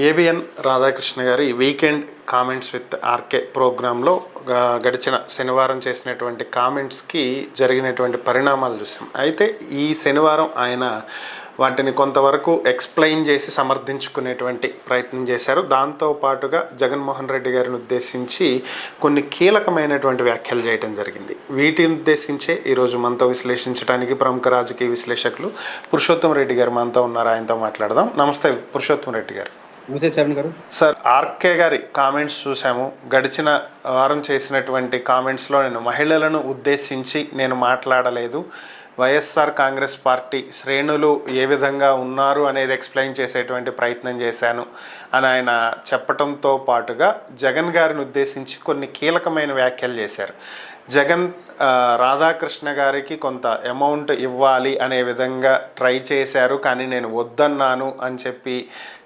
ABN Radhakrishna గారి weekend comments with RK ప్రోగ్రాంలో గడిచిన శనివారం చేసినటువంటి కామెంట్స్కి జరిగినటువంటి పరిణామాలు చూసాం. అయితే ఈ శనివారం ఆయన వాటిని కొంతవరకు ఎక్స్ప్లెయిన్ చేసి సమర్థించుకునేటువంటి ప్రయత్నం చేశారు. దాంతోపాటుగా జగన్మోహన్ రెడ్డి గారిని ఉద్దేశించి కొన్ని కీలకమైనటువంటి వ్యాఖ్యలు చేయడం జరిగింది. వీటిని ఉద్దేశించే ఈరోజు మనతో విశ్లేషించడానికి ప్రముఖ రాజకీయ విశ్లేషకులు పురుషోత్తం రెడ్డి గారు మనతో ఉన్నారు. ఆయనతో మాట్లాడదాం. నమస్తే పురుషోత్తం రెడ్డి గారు. నమస్తే చరణ్ గారు. సార్, ఆర్కే గారి కామెంట్స్ చూసాము. గడిచిన వారం చేసినటువంటి కామెంట్స్లో నేను మహిళలను ఉద్దేశించి నేను మాట్లాడలేదు, వైఎస్ఆర్ కాంగ్రెస్ పార్టీ శ్రేణులు ఏ విధంగా ఉన్నారు అనేది ఎక్స్ప్లెయిన్ చేసేటువంటి ప్రయత్నం చేశాను అని ఆయన చెప్పడంతో పాటుగా జగన్ గారిని ఉద్దేశించి కొన్ని కీలకమైన వ్యాఖ్యలు చేశారు. జగన్ రాధాకృష్ణ గారికి కొంత అమౌంట్ ఇవ్వాలి అనే విధంగా ట్రై చేశారు, కానీ నేను వద్దన్నాను అని చెప్పి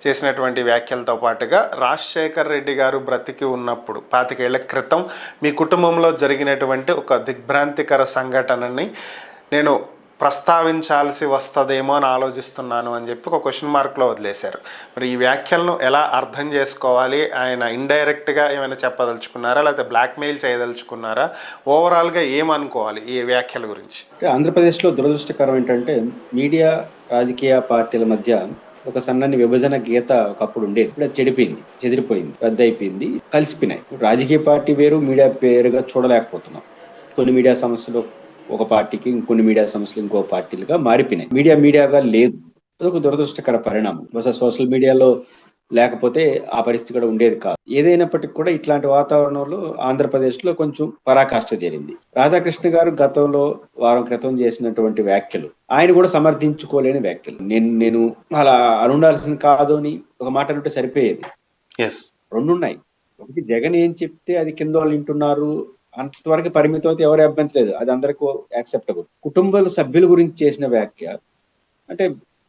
చేసినటువంటి వ్యాఖ్యలతో పాటుగా రాజశేఖర్ రెడ్డి గారు బ్రతికి ఉన్నప్పుడు 25 ఏళ్ల క్రితం మీ కుటుంబంలో జరిగినటువంటి ఒక దిగ్భ్రాంతికర సంఘటనని నేను ప్రస్తావించాల్సి వస్తుందేమో అని ఆలోచిస్తున్నాను అని చెప్పి ఒక క్వశ్చన్ మార్క్లో వదిలేశారు. మరి ఈ వ్యాఖ్యలను ఎలా అర్థం చేసుకోవాలి? ఆయన ఇండైరెక్ట్గా ఏమైనా చెప్పదలుచుకున్నారా, లేకపోతే బ్లాక్మెయిల్ చేయదలుచుకున్నారా? ఓవరాల్గా ఏమనుకోవాలి ఈ వ్యాఖ్యల గురించి? ఆంధ్రప్రదేశ్లో దురదృష్టకరం ఏంటంటే మీడియా రాజకీయ పార్టీల మధ్య ఒక సన్నని విభజన గీత ఒకప్పుడు ఉండేది. ఇప్పుడు చెడిపోయింది, చెదిరిపోయింది, రద్దు అయిపోయింది, కలిసిపోయినాయి. రాజకీయ పార్టీ వేరు, మీడియా పేరుగా చూడలేకపోతున్నాం. కొన్ని మీడియా సమస్యలు ఒక పార్టీకి, ఇంకొన్ని మీడియా సంస్థలు ఇంకో పార్టీలుగా మారిపోయినాయి. మీడియాగా లేదు. అదొక దురదృష్టకర పరిణామం. బహుశా సోషల్ మీడియాలో లేకపోతే ఆ పరిస్థితి కూడా ఉండేది కాదు. ఏదైనప్పటికీ కూడా ఇట్లాంటి వాతావరణంలో ఆంధ్రప్రదేశ్ లో కొంచెం పరాకాష్ఠ జరిగింది. రాధాకృష్ణ గారు గతంలో వారం క్రితం చేసినటువంటి వ్యాఖ్యలు ఆయన కూడా సమర్థించుకోలేని వ్యాఖ్యలు. నేను అలా అనుండాల్సింది కాదు అని ఒక మాట అంటే సరిపోయేది. రెండు ఉన్నాయి. ఒకటి, జగన్ ఏం చెప్తే అది కింద వాళ్ళు వింటున్నారు అంతవరకు పరిమితం అయితే ఎవరు అభ్యంతరం లేదు, అది అందరికీ యాక్సెప్టబుల్. కుటుంబ సభ్యుల గురించి చేసిన వ్యాఖ్య అంటే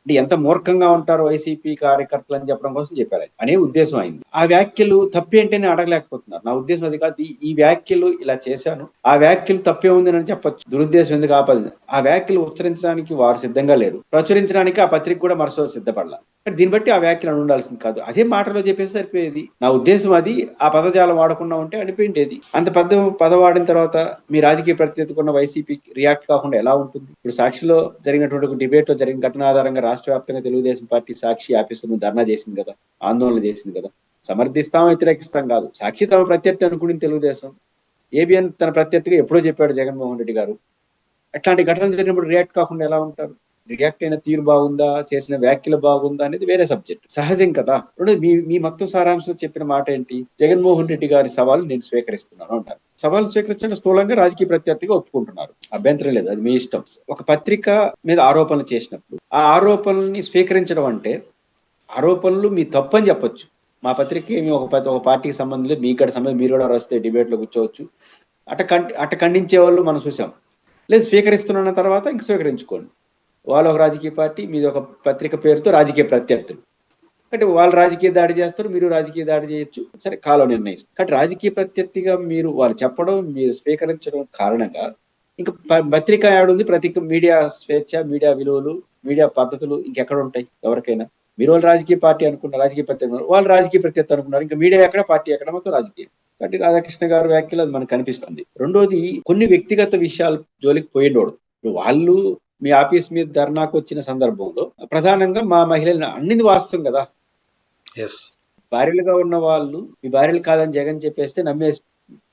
ఎంత మూర్ఖంగా ఉంటారో వైసీపీ కార్యకర్తలు అని చెప్పడం కోసం చెప్పారు అనే ఉద్దేశం అయింది. ఆ వ్యాఖ్యలు తప్పేంటని అడగలేకపోతున్నారు. నా ఉద్దేశం అది కాదు. ఈ వ్యాఖ్యలు ఇలా చేశాను, ఆ వ్యాఖ్యలు తప్పే ఉంది అని చెప్పొచ్చు. దురుద్దేశం ఎందుకు ఆపది? ఆ వ్యాఖ్యలు ఉచ్చరించడానికి వారు సిద్ధంగా లేరు, ప్రచురించడానికి ఆ పత్రిక కూడా మరోసారి సిద్ధపడాల. దీన్ని బట్టి ఆ వ్యాఖ్యలు ఉండాల్సింది కాదు. అదే మాటలో చెప్పేసి సరిపోయేది. నా ఉద్దేశం అది. ఆ పదజాలం వాడకుండా ఉంటే అనిపించేది. అంత పెద్ద పద వాడిన తర్వాత మీ రాజకీయ ప్రత్యర్థికున్న వైసీపీ రియాక్ట్ కాకుండా ఎలా ఉంటుంది? ఇప్పుడు సాక్షిలో జరిగినటువంటి డిబేట్ లో జరిగిన ఘటన ఆధారంగా రాష్ట్ర వ్యాప్తంగా తెలుగుదేశం పార్టీ సాక్షి ఆఫీసును ధర్నా చేసింది కదా, ఆందోళన చేసింది కదా. సమర్థిస్తాం, వ్యతిరేకిస్తాం కాదు. సాక్షి తమ ప్రత్యర్థి అనుకుని తెలుగుదేశం, ఏబిఎన్ తన ప్రత్యర్థిగా ఎప్పుడో చెప్పాడు జగన్మోహన్ రెడ్డి గారు. అట్లాంటి ఘటనలు జరిగినప్పుడు రియాక్ట్ కాకుండా ఎలా ఉంటారు? రియాక్ట్ అయిన తీరు బాగుందా, చేసిన వ్యాఖ్యలు బాగుందా అనేది వేరే సబ్జెక్ట్, సహజం కదా. మీ మొత్తం సారాంశం చెప్పిన మాట ఏంటి? జగన్మోహన్ రెడ్డి గారి సవాలు నేను స్వీకరిస్తున్నాను అంటారు. సవాలు స్వీకరించడం స్థూలంగా రాజకీయ ప్రత్యర్థిగా ఒప్పుకుంటున్నారు, అభ్యంతరం లేదు, అది మీ ఇష్టం. ఒక పత్రిక మీద ఆరోపణలు చేసినప్పుడు ఆ ఆరోపణల్ని స్వీకరించడం అంటే ఆరోపణలు మీ తప్పు అని చెప్పొచ్చు. మా పత్రిక ఏమి ఒక పార్టీకి సంబంధం లేదు, మీ గడ సంబంధం, మీరు కూడా వస్తే డిబేట్ లో కూర్చోవచ్చు. అట ఖండించే వాళ్ళు మనం చూసాం. లేదు, స్వీకరిస్తున్న తర్వాత ఇంక స్వీకరించుకోండి. వాళ్ళు ఒక రాజకీయ పార్టీ, మీది ఒక పత్రిక పేరుతో రాజకీయ ప్రత్యర్థులు. అంటే వాళ్ళు రాజకీయ దాడి చేస్తారు, మీరు రాజకీయ దాడి చేయొచ్చు, సరే కాలం నిర్ణయిస్తారు. కాబట్టి రాజకీయ ప్రత్యర్థిగా మీరు వాళ్ళు చెప్పడం, మీరు స్వీకరించడం కారణంగా ఇంకా పత్రిక ఏడుంది? మీడియా స్వేచ్ఛ, మీడియా విలువలు, మీడియా పద్ధతులు ఇంకెక్కడ ఉంటాయి ఎవరికైనా? మీరు వాళ్ళు రాజకీయ పార్టీ అనుకున్నారు, రాజకీయ ప్రత్యర్థి, వాళ్ళు రాజకీయ ప్రత్యర్థి అనుకున్నారు, ఇంకా మీడియా ఎక్కడ, పార్టీ ఎక్కడ, మొత్తం రాజకీయం. కాబట్టి రాధాకృష్ణ గారి వ్యాఖ్యలు అది మనకు కనిపిస్తుంది. రెండోది, కొన్ని వ్యక్తిగత విషయాలు జోలికి పోయేటోడు. వాళ్ళు మీ ఆఫీస్ మీద ధర్నాకు వచ్చిన సందర్భంలో ప్రధానంగా మా మహిళలు అన్నిది వాస్తవం కదా. భార్యలుగా ఉన్న వాళ్ళు మీ భార్యలు కాదని జగన్ చెప్పేస్తే నమ్మే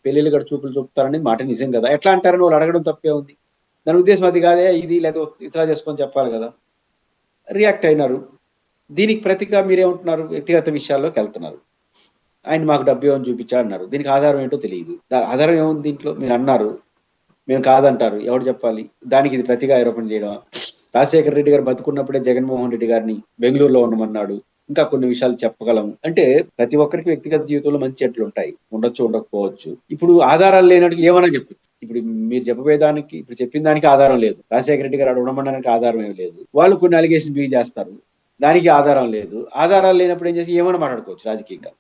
పెళ్లిళ్ళు గడ చూపులు చూపుతారని మాట నిజం కదా. ఎట్లా అంటారని వాళ్ళు అడగడం తప్పే ఉంది. దాని ఉద్దేశం అది కాదే, ఇది లేదా ఇతర చేసుకొని చెప్పాలి కదా. రియాక్ట్ అయినారు. దీనికి ప్రతిగా మీరేమంటున్నారు? వ్యక్తిగత విషయాల్లోకి వెళ్తున్నారు. ఆయన మాకు డబ్బు ఏమని చూపించాడు అన్నారు. దీనికి ఆధారం ఏంటో తెలియదు. ఆధారం ఏముంది దీంట్లో? మీరు అన్నారు, మేము కాదంటారు, ఎవరు చెప్పాలి? దానికి ఇది ప్రతిగా ఆరోపణ చేయడం. రాజశేఖర రెడ్డి గారు బతుకున్నప్పుడే జగన్మోహన్ రెడ్డి గారిని బెంగళూరులో ఉండమన్నాడు, ఇంకా కొన్ని విషయాలు చెప్పగలము అంటే ప్రతి ఒక్కరికి వ్యక్తిగత జీవితంలో మంచి చెట్లు ఉంటాయి, ఉండొచ్చు, ఉండకపోవచ్చు. ఇప్పుడు ఆధారాలు లేనట్టు ఏమైనా చెప్పచ్చు. ఇప్పుడు మీరు చెప్పబోయేదానికి, ఇప్పుడు చెప్పిన దానికి ఆధారం లేదు. రాజశేఖర రెడ్డి గారు ఉండమనడానికి ఆధారం ఏమి లేదు. వాళ్ళు కొన్ని అలిగేషన్ బిగి చేస్తారు, దానికి ఆధారం లేదు. ఆధారాలు లేనప్పుడు ఏం చేసి ఏమైనా మాట్లాడుకోవచ్చు రాజకీయంగా,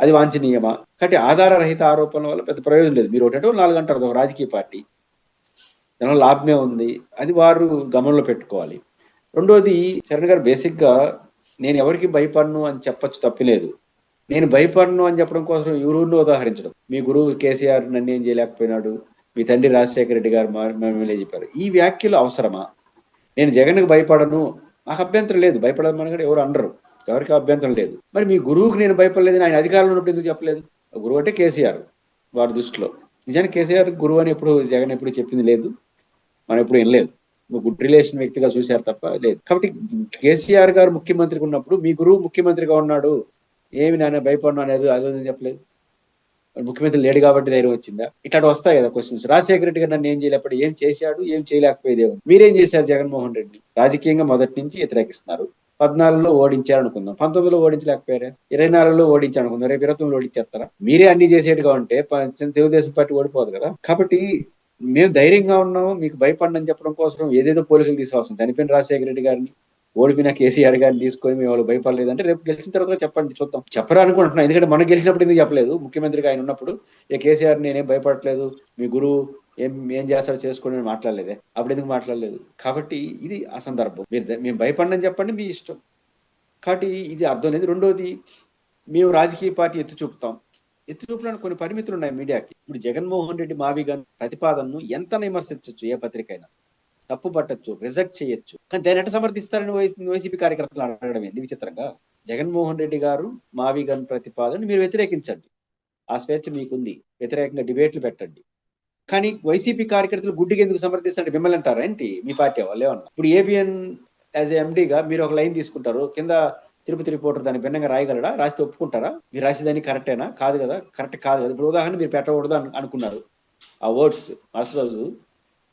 అది వాంఛనీయమా? కాబట్టి ఆధారరహిత ఆరోపణల వల్ల పెద్ద ప్రయోజనం లేదు. మీరు ఒకటో 4 గంటలు ఒక రాజకీయ పార్టీ, దానివల్ల లాభమే ఉంది, అది వారు గమనంలో పెట్టుకోవాలి. రెండోది, చరణ్ గారు బేసిక్ గా నేను ఎవరికి భయపడను అని చెప్పొచ్చు, తప్పులేదు. నేను భయపడను అని చెప్పడం కోసం ఎవరిని ఉదాహరించడం, మీ గురువు కేసీఆర్ నన్ను ఏం చేయలేకపోయినాడు, మీ తండ్రి రాజశేఖర రెడ్డి గారు మమ్మల్ని చెప్పారు, ఈ వ్యాఖ్యలు అవసరమా? నేను జగన్కి భయపడను, నాకు అభ్యంతరం లేదు, భయపడమని కూడా ఎవరు అనరు, ఎవరికి అభ్యంతరం లేదు. మరి మీ గురువుకి నేను భయపడలేదు, ఆయన అధికారంలో ఉన్నప్పుడు ఎందుకు చెప్పలేదు? గురువు అంటే కేసీఆర్ వారి దృష్టిలో. నిజానికి కేసీఆర్ గురువు అని ఎప్పుడు జగన్ ఎప్పుడు చెప్పింది లేదు, మనం ఎప్పుడు వినలేదు. గుడ్ రిలేషన్ వ్యక్తిగా చూశారు తప్ప లేదు. కాబట్టి కేసీఆర్ గారు ముఖ్యమంత్రిగా ఉన్నప్పుడు మీ గురువు ముఖ్యమంత్రిగా ఉన్నాడు, ఏమి నాన్న భయపడను అనేది అదే చెప్పలేదు. ముఖ్యమంత్రి లేడు కాబట్టి ధైర్యం వచ్చిందా? ఇట్లా వస్తాయి కదా క్వశ్చన్స్. రాజశేఖర రెడ్డి గారు నన్ను ఏం చేయలేకపోతే ఏం చేశాడు, ఏం చేయలేకపోయేదేమో. మీరేం చేశారు? జగన్మోహన్ రెడ్డి రాజకీయంగా మొదటి నుంచి వ్యతిరేకిస్తున్నారు. 14లో ఓడించారు అనుకుందాం, 19లో ఓడించలేకపోయారా? 24లో ఓడించారు అనుకుందాం, రేపు 29లో ఓడించేస్తారా? మీరే అన్ని చేసేట్టుగా ఉంటే తెలుగుదేశం పార్టీ ఓడిపోదు కదా. కాబట్టి మేము ధైర్యంగా ఉన్నాము, మీకు భయపడనని చెప్పడం కోసం ఏదేదో పోలీసులు తీసుకోవాల్సింది. చనిపోయిన రాజశేఖర రెడ్డి గారిని, ఓడిపోయిన కేసీఆర్ గారిని తీసుకొని మేము వాళ్ళు భయపడలేదంటే రేపు గెలిచిన తర్వాత చెప్పండి, చూద్దాం. చెప్పరా అనుకుంటున్నాం, ఎందుకంటే మనం గెలిచినప్పుడు ఎందుకు చెప్పలేదు? ముఖ్యమంత్రిగా ఆయన ఉన్నప్పుడు కేసీఆర్ నేనేం భయపడట్లేదు, మీ గురువు ఏం చేస్తాడో చేసుకోండి అని మాట్లాడలేదే, అప్పుడు ఎందుకు మాట్లాడలేదు? కాబట్టి ఇది అసందర్భం. మేము భయపడని చెప్పండి, మీ ఇష్టం. కాబట్టి ఇది అర్థం లేదు. రెండోది, మేము రాజకీయ పార్టీ ఎత్తి చూపుతాం. ఎత్తి చూపడానికి కొన్ని పరిమితులు ఉన్నాయి మీడియాకి. ఇప్పుడు జగన్మోహన్ రెడ్డి మావిగా ప్రతిపాదనను ఎంత విమర్శించవచ్చు, ఏ పత్రిక అయినా తప్పు పట్టచ్చు, రిజెక్ట్ చేయొచ్చు, కానీ దాన్ని ఎట్లా సమర్థిస్తారని వైసీపీ కార్యకర్తలు అడగడం ఏంది విచిత్రంగా? జగన్మోహన్ రెడ్డి గారు మావిగన్ ప్రతిపాదన మీరు వ్యతిరేకించండి, ఆ స్వేచ్ఛ మీకుంది, వ్యతిరేకంగా డిబేట్లు పెట్టండి. కానీ వైసీపీ కార్యకర్తలు గుడ్డిగా ఎందుకు సమర్థిస్తారంటే మిమ్మల్ని అంటారా ఏంటి? మీ పార్టీ వాళ్ళు ఏమన్నా? ఇప్పుడు ఏబిఎన్ యాజ్ ఎండీగా మీరు ఒక లైన్ తీసుకుంటారు, కింద తిరుపతి రిపోర్టర్ దాన్ని భిన్నంగా రాయగలడా? రాస్తే ఒప్పుకుంటారా? మీరు రాసేదాన్ని కరెక్టేనా? కాదు కదా, కరెక్ట్ కాదు కదా. ఇప్పుడు ఉదాహరణ మీరు పెట్టకూడదు అనుకున్నారు, ఆ వర్డ్స్ మరుసటి రోజు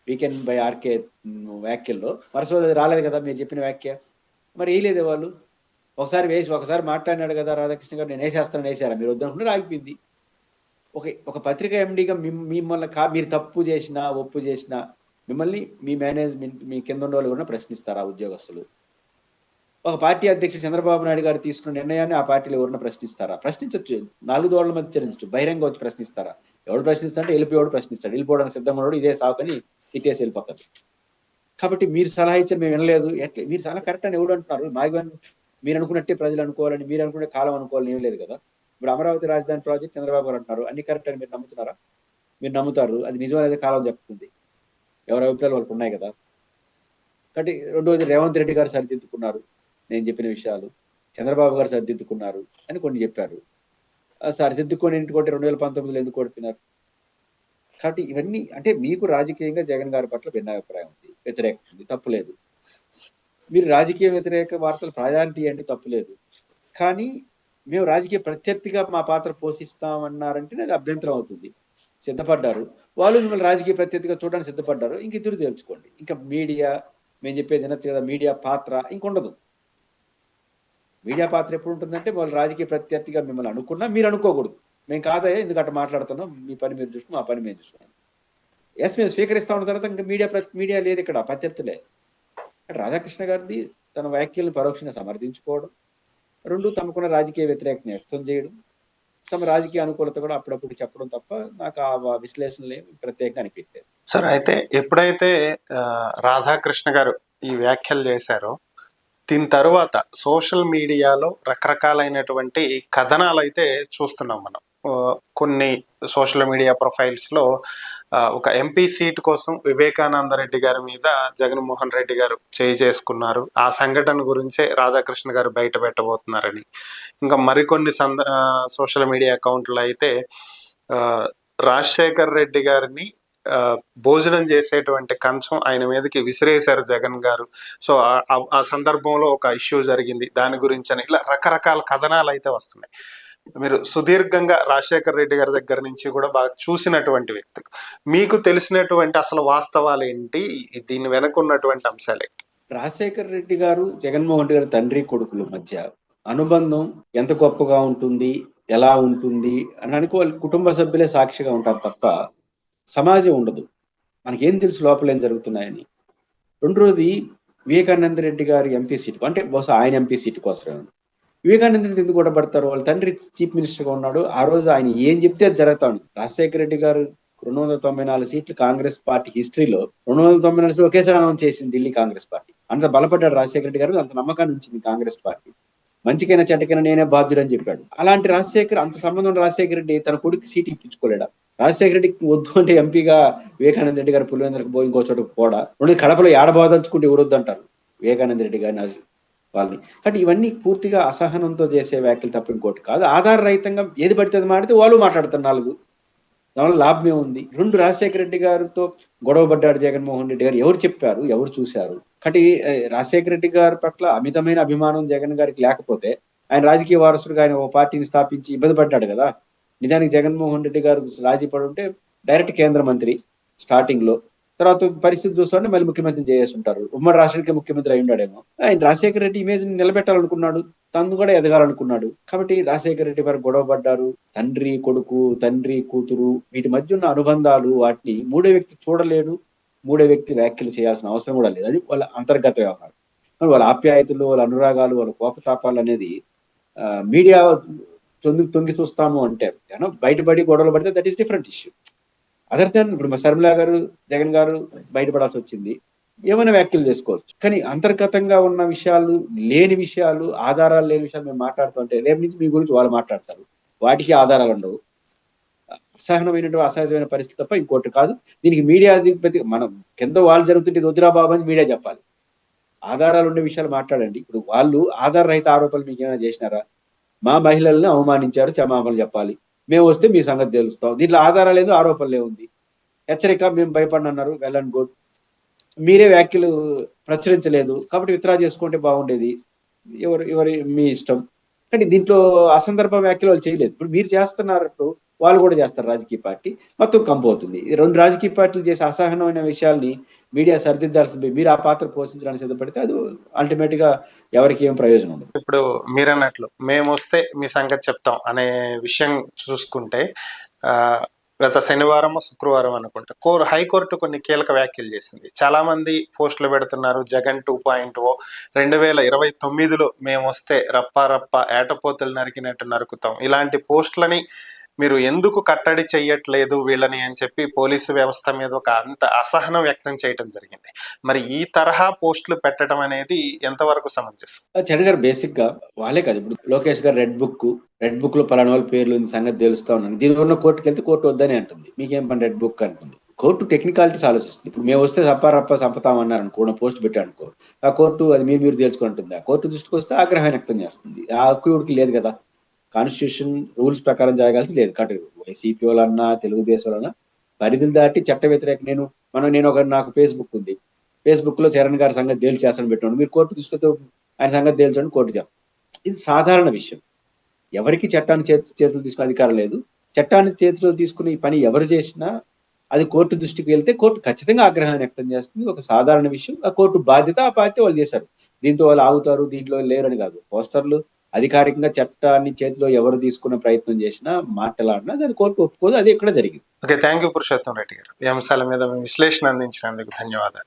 వీకెండ్ బై ఆర్కే వ్యాఖ్యల్లో మరుసటి రోజు రాలేదు కదా మీరు చెప్పిన వ్యాఖ్య, మరి వేయలేదే వాళ్ళు. ఒకసారి మాట్లాడినాడు కదా రాధాకృష్ణ గారు, నేను వేసారా? మీరు వద్దనుకుంటే ఆగిపోయింది. ఒక పత్రిక ఎండీగా మిమ్మల్ని మీరు తప్పు చేసినా ఒప్పు చేసినా మిమ్మల్ని మీ మేనేజ్మెంట్, మీ కింద ఉన్న వాళ్ళు కూడా ప్రశ్నిస్తారా ఉద్యోగస్తులు? ఒక పార్టీ అధ్యక్షుడు చంద్రబాబు నాయుడు గారు తీసుకున్న నిర్ణయాన్ని ఆ పార్టీలో ఎవరైనా ప్రశ్నిస్తారా? ప్రశ్నించవచ్చు, 4 దోళ్ల మధ్య చరించవచ్చు, బహిరంగ వచ్చి ప్రశ్నిస్తారా? ఎవడు ప్రశ్నిస్తారంటే వెళ్ళిపోయాడు ప్రశ్నిస్తాడు, వెళ్ళిపోవడానికి సిద్ధంగా ఉన్నాడు, ఇదే సాకుని ఇచ్చేసి వెళ్ళిపోతాడు. కాబట్టి మీరు సలహా ఇచ్చి మేము వినలేదు, ఎట్లా మీరు సలహా కరెక్ట్ అని ఎవడు అంటున్నారు? మీరు అనుకున్నట్టే ప్రజలు అనుకోవాలని, మీరు అనుకునే కాలం అనుకోవాలని ఏం లేదు కదా. ఇప్పుడు అమరావతి రాజధాని ప్రాజెక్ట్ చంద్రబాబు గారు అంటున్నారు, అన్ని కరెక్ట్ అని మీరు నమ్ముతున్నారా? మీరు నమ్ముతారు, అది నిజమనేది కాలం చెప్తుంది, ఎవరి అభిప్రాయాలు వాళ్ళకు ఉన్నాయి కదా. కాబట్టి రెండోది, రేవంత్ రెడ్డి గారు సరిదిద్దుకున్నారు నేను చెప్పిన విషయాలు, చంద్రబాబు గారు సరిదిద్దుకున్నారు అని కొన్ని చెప్పారు. సరిదిద్దుకొని ఇంటికోటి 2019లో ఎందుకు ఓడిపోయినారు? కాబట్టి ఇవన్నీ అంటే మీకు రాజకీయంగా జగన్ గారి పట్ల భిన్నాభిప్రాయం ఉంది, వ్యతిరేకత ఉంది, తప్పులేదు. మీరు రాజకీయ వ్యతిరేక వార్తలు ప్రాధాన్యత ఇవ్వండి, తప్పులేదు. కానీ మేము రాజకీయ ప్రత్యర్థిగా మా పాత్ర పోషిస్తామన్నారంటే అది అభ్యంతరం అవుతుంది. సిద్ధపడ్డారు వాళ్ళు, మిమ్మల్ని రాజకీయ ప్రత్యర్థిగా చూడడానికి సిద్ధపడ్డారు, ఇంక ఇద్దరు తేల్చుకోండి. ఇంకా మీడియా, మేము చెప్పేది వినొచ్చు కదా, మీడియా పాత్ర ఇంకొండదు. మీడియా పాత్ర ఎప్పుడు ఉంటుందంటే వాళ్ళు రాజకీయ ప్రత్యర్థిగా మిమ్మల్ని అనుకున్నా మీరు అనుకోకూడదు, మేము కాదయ్యా ఎందుకంటే మాట్లాడుతున్నాం, మీ పని మీరు చూసుకుని మా పని మేము చూసుకున్నాం. ఎస్, మేము స్వీకరిస్తా ఉన్న తర్వాత ఇంకా మీడియా లేదు, ఇక్కడ ప్రత్యర్థులే. రాధాకృష్ణ గారిది తన వ్యాఖ్యలను పరోక్షంగా సమర్థించుకోవడం, రెండు తమకున్న రాజకీయ వ్యతిరేకతను వ్యక్తం చేయడం, తమ రాజకీయ అనుకూలత కూడా అప్పుడప్పుడు చెప్పడం తప్ప నాకు ఆ విశ్లేషణలు ఏమి ప్రత్యేకంగా అనిపించలేదు. సార్, అయితే ఎప్పుడైతే రాధాకృష్ణ గారు ఈ వ్యాఖ్యలు చేశారో దీని తరువాత సోషల్ మీడియాలో రకరకాలైనటువంటి కథనాలు అయితే చూస్తున్నాం మనం. కొన్ని సోషల్ మీడియా ప్రొఫైల్స్లో ఒక ఎంపీ సీట్ కోసం వివేకానంద రెడ్డి గారి మీద జగన్మోహన్ రెడ్డి గారు చేసుకున్నారు, ఆ సంఘటన గురించే రాధాకృష్ణ గారు బయట పెట్టబోతున్నారని, ఇంకా మరికొన్ని సోషల్ మీడియా అకౌంట్లు అయితే రాజశేఖర్ రెడ్డి గారిని భోజనం చేసేటువంటి కంచం ఆయన మీదకి విసిరేశారు జగన్ గారు, సో ఆ సందర్భంలో ఒక ఇష్యూ జరిగింది దాని గురించి అని, ఇలా రకరకాల కథనాలు అయితే వస్తున్నాయి. మీరు సుదీర్ఘంగా రాజశేఖర్ రెడ్డి గారి దగ్గర నుంచి కూడా బాగా చూసినటువంటి వ్యక్తులు, మీకు తెలిసినటువంటి అసలు వాస్తవాలు ఏంటి, దీని వెనక ఉన్నటువంటి అంశాలు ఏంటి? రాజశేఖర్ రెడ్డి గారు జగన్మోహన్ రెడ్డి గారి తండ్రి కొడుకుల మధ్య అనుబంధం ఎంత గొప్పగా ఉంటుంది, ఎలా ఉంటుంది అనడానికి వాళ్ళ కుటుంబ సభ్యులే సాక్షిగా ఉంటారు తప్ప సమాజం ఉండదు. మనకేం తెలుసు లోపల ఏం జరుగుతున్నాయని. రెండోది, వివేకానంద రెడ్డి గారి ఎంపీ సీటు అంటే బహుశా ఆయన ఎంపీ సీటు కోసమే. వివేకానంద రెడ్డి ఎందుకు గొడవపడతారు? వాళ్ళ తండ్రి చీఫ్ మినిస్టర్ గా ఉన్నాడు, ఆ రోజు ఆయన ఏం చెప్తే అది జరుగుతాడు. రాజశేఖర రెడ్డి గారు 294 సీట్లు కాంగ్రెస్ పార్టీ హిస్టరీలో 294 ఒకేసారి అనౌన్స్ చేసింది ఢిల్లీ కాంగ్రెస్ పార్టీ. అంత బలపడ్డాడు రాజశేఖర రెడ్డి గారు, అంత నమ్మకాన్ని ఉంచింది కాంగ్రెస్ పార్టీ. మంచికైనా చెడ్డకైనా నేనే బాధ్యుడని చెప్పాడు. అలాంటి రాజశేఖర్, అంత సంబంధం ఉన్న రాజశేఖర రెడ్డి తన కొడుకు సీట్ ఇప్పించుకోలేడా? రాజశేఖర రెడ్డికి వద్దు అంటే ఎంపీగా వివేకానంద రెడ్డి గారు పులివెందులకు పోయి ఇంకో చోటకు పోడా? రెండు కడపలో ఏడబాదలుచుకుంటే ఎవరొద్దు అంటారు వివేకానంద రెడ్డి గారిని వాళ్ళని. కాబట్టి ఇవన్నీ పూర్తిగా అసహనంతో చేసే వ్యాఖ్యలు తప్ప ఇంకోటి కాదు. ఆధార రహితంగా ఏది పడితే అది మాడితే వాళ్ళు మాట్లాడుతారు నాలుగు. దానివల్ల లాభమే ఉంది. రెండు, రాజశేఖర రెడ్డి గారితో గొడవ పడ్డాడు జగన్మోహన్ రెడ్డి గారు, ఎవరు చెప్పారు, ఎవరు చూశారు? కాబట్టి రాజశేఖర రెడ్డి గారి పట్ల అమితమైన అభిమానం జగన్ గారికి లేకపోతే ఆయన రాజకీయ వారసుడిగా ఆయన ఒక పార్టీని స్థాపించి ఇబ్బంది పడ్డాడు కదా. నిజానికి జగన్మోహన్ రెడ్డి గారు రాజీ పడి ఉంటే డైరెక్ట్ కేంద్ర మంత్రి స్టార్టింగ్ లో, తర్వాత పరిస్థితి చూస్తుంటే మళ్ళీ ముఖ్యమంత్రి చేసి ఉంటారు. ఉమ్మడి రాష్ట్రానికి ముఖ్యమంత్రి అయి ఉన్నాడేమో. ఆయన రాజశేఖర రెడ్డి ఇమేజ్ ని నిలబెట్టాలనుకున్నాడు, తను కూడా ఎదగాలనుకున్నాడు. కాబట్టి రాజశేఖర రెడ్డి వారు గొడవ పడ్డారు. తండ్రి కొడుకు, తండ్రి కూతురు, వీటి మధ్య ఉన్న అనుబంధాలు, వాటిని మూడో వ్యక్తి చూడలేడు, మూడో వ్యక్తి వ్యాఖ్యలు చేయాల్సిన అవసరం కూడా లేదు. అది వాళ్ళ అంతర్గత వ్యవహారం. వాళ్ళ ఆప్యాయతలు, వాళ్ళ అనురాగాలు, వాళ్ళ కోపతాపాలు అనేది మీడియా తొంగి చూస్తాము అంటే బయటపడి గొడవలు పడితే that is different issue. Other than ఇప్పుడు శర్మిల గారు, జగన్ గారు బయటపడాల్సి వచ్చింది, ఏమైనా వ్యాఖ్యలు చేసుకోవచ్చు. కానీ అంతర్గతంగా ఉన్న విషయాలు, లేని విషయాలు, ఆధారాలు లేని విషయాలు మేము మాట్లాడుతుంటే రేపు నుంచి మీ గురించి వాళ్ళు మాట్లాడతారు, వాటికి ఆధారాలు ఉండవు. అసహనమైనటువంటి అసహజమైన పరిస్థితి తప్ప ఇంకోటి కాదు. దీనికి మీడియా అధిపతి, మనం కింద వాళ్ళు జరుగుతుంటే ఇది వద్దురా బాబు అని మీడియా చెప్పాలి. ఆధారాలు ఉండే విషయాలు మాట్లాడండి. ఇప్పుడు వాళ్ళు ఆధార రహిత ఆరోపణలు మీకు ఏమైనా చేసినారా? మా మహిళల్ని అవమానించారు, క్షమాపణలు చెప్పాలి, మేము వస్తే మీ సంగతి తెలుస్తాం. దీంట్లో ఆధారాలు లేదు, ఆరోపణలే ఉంది. హెచ్చరిక, మేము భయపడినన్నారు, వెల్ అండ్ గుడ్. మీరే వ్యాఖ్యలు ప్రచురించలేదు కాబట్టి విత్డ్రా చేసుకుంటే బాగుండేది, ఎవరి మీ ఇష్టం. కానీ దీంట్లో అసందర్భ వ్యాఖ్యలు వాళ్ళు చేయలేదు. ఇప్పుడు మీరు చేస్తున్నట్టు వాళ్ళు కూడా చేస్తారు. రాజకీయ పార్టీ మొత్తం కంపు అవుతుంది. రెండు రాజకీయ పార్టీలు చేసే అసహనమైన విషయాల్ని మీడియా సరిదిద్దాల్సింది. మీరు ఆ పాత్ర పోషించడానికి సిద్ధపడితే అది అల్టిమేట్ గా ఎవరికి ఏం ప్రయోజనం ఉండదు. ఇప్పుడు మీరన్నట్లు మేము వస్తే మీ సంగతి చెప్తాం అనే విషయం చూసుకుంటే గత శనివారం శుక్రవారం అనుకుంటా హైకోర్టు కొన్ని కీలక వ్యాఖ్యలు చేసింది. చాలా మంది పోస్టులు పెడుతున్నారు, జగన్ 2.0 2029లో మేము వస్తే రప్ప ఏటపోతులు నరికినట్టు నరుకుతాం, ఇలాంటి పోస్టులని మీరు ఎందుకు కట్టడి చెయ్యట్లేదు వీళ్ళని అని చెప్పి పోలీసు వ్యవస్థ మీద ఒక అంత అసహనం వ్యక్తం చేయడం జరిగింది. మరి ఈ తరహా పోస్టులు పెట్టడం అనేది ఎంతవరకు సమంజసం? చరణ్ గారు బేసిక్ గా వాళ్ళే కాదు, ఇప్పుడు లోకేష్ గారు రెడ్ బుక్ లో పలానా వాళ్ళ పేర్లు సంగతి తెలుస్తా ఉన్నాను, దీనివల్ల కోర్టుకి వెళ్తే కోర్టు వద్దని అంటుంది, మీకేం పని రెడ్ బుక్ అంటుంది. కోర్టు టెక్నికాలిటీస్ ఆలోచిస్తుంది. ఇప్పుడు మేము వస్తే రప్ప సంపతామన్నారు అనుకో, పోస్ట్ పెట్టానుకో, ఆ కోర్టు అది మీరు తెలుసుకుంటుంది. ఆ కోర్టు దృష్టికి వస్తే ఆగ్రహం వ్యక్తం చేస్తుంది. ఆ హక్కు లేదు కదా. కాన్స్టిట్యూషన్ రూల్స్ ప్రకారం జరగాల్సి లేదు. కాబట్టి వైసీపీ వాళ్ళన్నా తెలుగుదేశం వాళ్ళన్నా పరిధులు దాటి చట్ట వ్యతిరేక, నాకు ఫేస్బుక్ ఉంది, ఫేస్బుక్ లో చరణ్ గారి సంగతి తేల్చేస్తాను పెట్టండి, మీరు కోర్టు తీసుకొస్తే ఆయన సంగతి తేల్చండి, కోర్టు చెప్తాం. ఇది సాధారణ విషయం. ఎవరికి చట్టాన్ని చేతులు తీసుకునే అధికారం లేదు. చట్టాన్ని చేతిలో తీసుకుని ఈ పని ఎవరు చేసినా అది కోర్టు దృష్టికి వెళ్తే కోర్టు ఖచ్చితంగా ఆగ్రహాన్ని వ్యక్తం చేస్తుంది. ఒక సాధారణ విషయం. ఆ కోర్టు బాధ్యత, ఆ బాధ్యత వాళ్ళు చేశారు. దీంతో వాళ్ళు ఆగుతారు, దీంట్లో లేరని కాదు. పోస్టర్లు అధికారికంగా చట్టాన్ని చేతిలో ఎవరు తీసుకునే ప్రయత్నం చేసినా, మాట్లాడినా దాన్ని కోర్టు ఒప్పుకోదు. అది ఇక్కడ జరిగింది. Okay, thank you Purushottam Reddy గారు. ఈ అంశాల మీద విశ్లేషణ అందించినందుకు ధన్యవాదాలు.